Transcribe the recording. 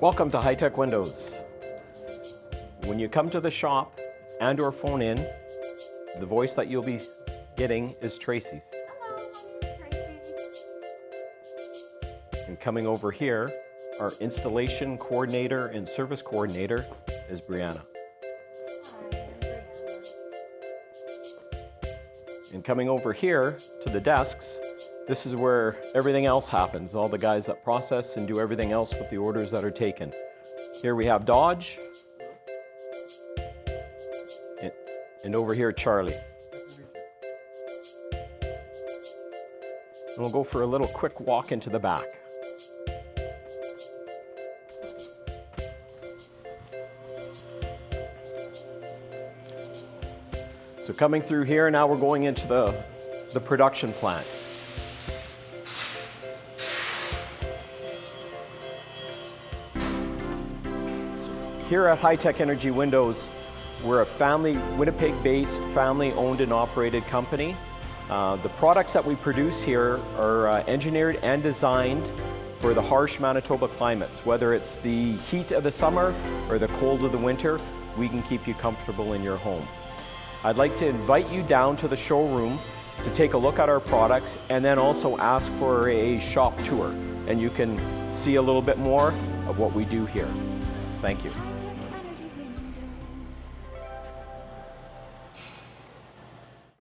Welcome to High Tech Windows. When you come to the shop and or phone in, the voice that you'll be getting is Tracy's. Hello, my name is Tracy. And coming over here, our installation coordinator and service coordinator is Brianna. Hi, I'm Brianna. And coming over here to the desks, this is where everything else happens. All the guys that process and do everything else with the orders that are taken. Here we have Dodge. And over here, Charlie. And we'll go for a little quick walk into the back. So coming through here, now we're going into the production plant. Here at High Tech Energy Windows, we're a Winnipeg-based, family-owned and operated company. The products that we produce here are engineered and designed for the harsh Manitoba climates. Whether it's the heat of the summer or the cold of the winter, we can keep you comfortable in your home. I'd like to invite you down to the showroom to take a look at our products and then also ask for a shop tour. And you can see a little bit more of what we do here. Thank you.